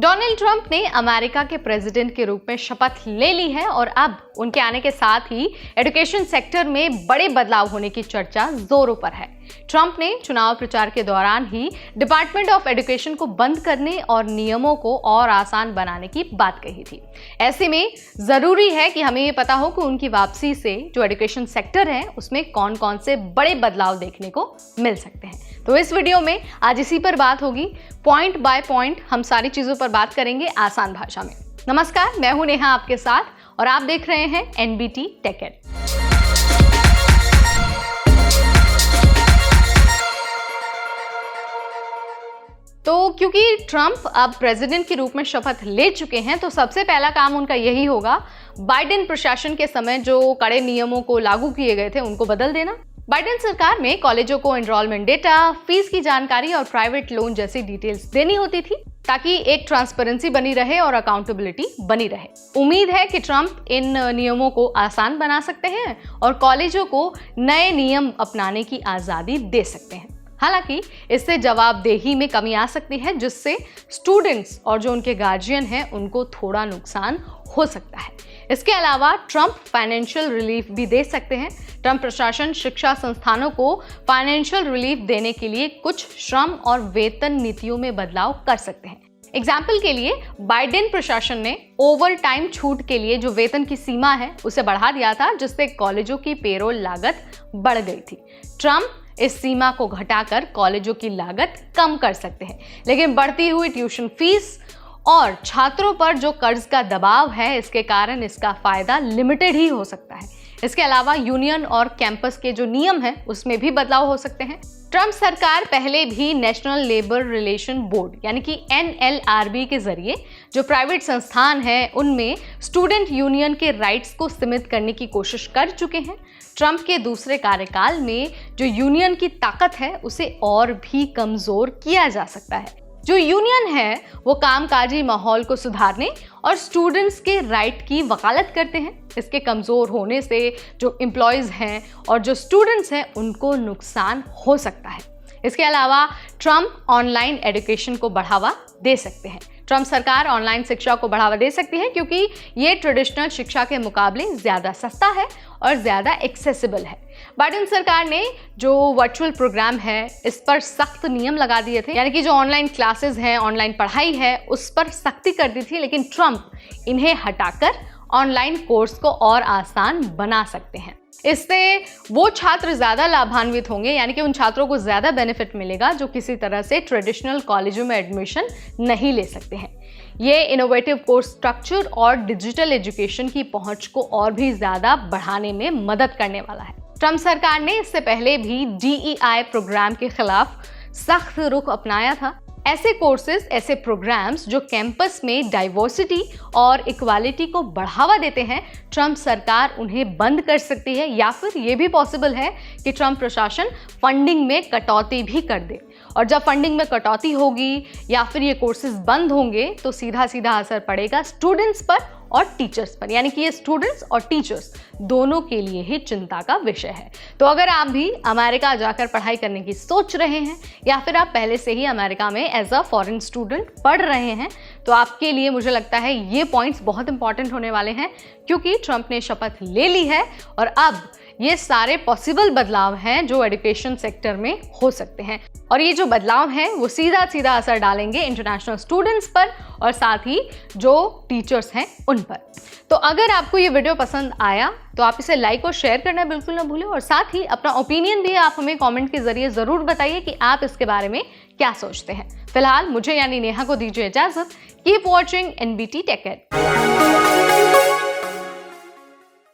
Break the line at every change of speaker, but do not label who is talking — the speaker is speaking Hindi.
डोनाल्ड ट्रंप ने अमेरिका के प्रेसिडेंट के रूप में शपथ ले ली है और अब उनके आने के साथ ही एजुकेशन सेक्टर में बड़े बदलाव होने की चर्चा जोरों पर है। ट्रंप ने चुनाव प्रचार के दौरान ही डिपार्टमेंट ऑफ एजुकेशन को बंद करने और नियमों को और आसान बनाने की बात कही थी। ऐसे में जरूरी है कि हमें ये पता हो कि उनकी वापसी से जो एजुकेशन सेक्टर है उसमें कौन कौन से बड़े बदलाव देखने को मिल सकते हैं। तो इस वीडियो में आज इसी पर बात होगी, पॉइंट बाय पॉइंट हम सारी चीजों पर बात करेंगे आसान भाषा में। नमस्कार, मैं हूं नेहा आपके साथ और आप देख रहे हैं एनबीटी टेक एड। तो क्योंकि ट्रंप अब प्रेसिडेंट के रूप में शपथ ले चुके हैं, तो सबसे पहला काम उनका यही होगा बाइडेन प्रशासन के समय जो कड़े नियमों को लागू किए गए थे उनको बदल देना। बाइडेन सरकार में कॉलेजों को एनरोलमेंट डेटा, फीस की जानकारी और प्राइवेट लोन जैसी डिटेल्स देनी होती थी ताकि एक ट्रांसपेरेंसी बनी रहे और अकाउंटेबिलिटी बनी रहे। उम्मीद है कि ट्रंप इन नियमों को आसान बना सकते हैं और कॉलेजों को नए नियम अपनाने की आज़ादी दे सकते हैं। हालांकि इससे जवाबदेही में कमी आ सकती है, जिससे स्टूडेंट्स और जो उनके गार्जियन हैं उनको थोड़ा नुकसान हो सकता है। इसके अलावा ट्रंप फाइनेंशियल रिलीफ भी दे सकते हैं। ट्रंप प्रशासन शिक्षा संस्थानों को फाइनेंशियल रिलीफ देने के लिए कुछ श्रम और वेतन नीतियों में बदलाव कर सकते हैं। एग्जाम्पल के लिए बाइडेन प्रशासन ने ओवर टाइम छूट के लिए जो वेतन की सीमा है उसे बढ़ा दिया था, जिससे कॉलेजों की पेरोल लागत बढ़ गई थी। ट्रंप इस सीमा को घटाकर कॉलेजों की लागत कम कर सकते हैं, लेकिन बढ़ती हुई ट्यूशन फीस और छात्रों पर जो कर्ज का दबाव है, इसके कारण इसका फायदा लिमिटेड ही हो सकता है। इसके अलावा यूनियन और कैंपस के जो नियम हैं उसमें भी बदलाव हो सकते हैं। ट्रंप सरकार पहले भी नेशनल लेबर रिलेशन बोर्ड यानी कि NLRB के जरिए जो प्राइवेट संस्थान हैं उनमें स्टूडेंट यूनियन के राइट्स को सीमित करने की कोशिश कर चुके हैं। ट्रंप के दूसरे कार्यकाल में जो यूनियन की ताकत है उसे और भी कमजोर किया जा सकता है। जो यूनियन है वो कामकाजी माहौल को सुधारने और स्टूडेंट्स के राइट की वकालत करते हैं। इसके कमज़ोर होने से जो एम्प्लॉयज़ हैं और जो स्टूडेंट्स हैं उनको नुकसान हो सकता है। इसके अलावा ट्रंप ऑनलाइन एजुकेशन को बढ़ावा दे सकते हैं। ट्रंप सरकार ऑनलाइन शिक्षा को बढ़ावा दे सकती है क्योंकि ये ट्रेडिशनल शिक्षा के मुकाबले ज़्यादा सस्ता है और ज़्यादा एक्सेसिबल है। बाइडेन सरकार ने जो वर्चुअल प्रोग्राम है इस पर सख्त नियम लगा दिए थे, यानी कि जो ऑनलाइन क्लासेस हैं, ऑनलाइन पढ़ाई है, उस पर सख्ती कर दी थी, लेकिन ट्रंप इन्हें हटाकर ऑनलाइन कोर्स को और आसान बना सकते हैं। इससे वो छात्र ज़्यादा लाभान्वित होंगे, यानी कि उन छात्रों को ज़्यादा बेनिफिट मिलेगा जो किसी तरह से ट्रेडिशनल कॉलेजों में एडमिशन नहीं ले सकते हैं। ये इनोवेटिव कोर्स स्ट्रक्चर और डिजिटल एजुकेशन की पहुंच को और भी ज़्यादा बढ़ाने में मदद करने वाला है। ट्रंप सरकार ने इससे पहले भी DEI प्रोग्राम के खिलाफ सख्त रुख अपनाया था। ऐसे कोर्सेज, ऐसे प्रोग्राम्स जो कैंपस में डाइवर्सिटी और इक्वालिटी को बढ़ावा देते हैं, ट्रंप सरकार उन्हें बंद कर सकती है, या फिर ये भी पॉसिबल है कि ट्रंप प्रशासन फंडिंग में कटौती भी कर दे। और जब फंडिंग में कटौती होगी या फिर ये कोर्सेज बंद होंगे तो सीधा सीधा असर पड़ेगा स्टूडेंट्स पर और टीचर्स पर, यानी कि ये स्टूडेंट्स और टीचर्स दोनों के लिए ही चिंता का विषय है। तो अगर आप भी अमेरिका जाकर पढ़ाई करने की सोच रहे हैं या फिर आप पहले से ही अमेरिका में एज अ फॉरेन स्टूडेंट पढ़ रहे हैं, तो आपके लिए मुझे लगता है ये पॉइंट्स बहुत इंपॉर्टेंट होने वाले हैं, क्योंकि ट्रंप ने शपथ ले ली है और अब ये सारे पॉसिबल बदलाव हैं जो एजुकेशन सेक्टर में हो सकते हैं। और ये जो बदलाव हैं वो सीधा सीधा असर डालेंगे इंटरनेशनल स्टूडेंट्स पर और साथ ही जो टीचर्स हैं उन पर। तो अगर आपको ये वीडियो पसंद आया तो आप इसे लाइक और शेयर करना बिल्कुल ना भूलें, और साथ ही अपना ओपिनियन भी आप हमें कमेंट के जरिए ज़रूर बताइए कि आप इसके बारे में क्या सोचते हैं। फिलहाल मुझे यानी नेहा को दीजिए इजाज़त। Keep watching NBT tech add.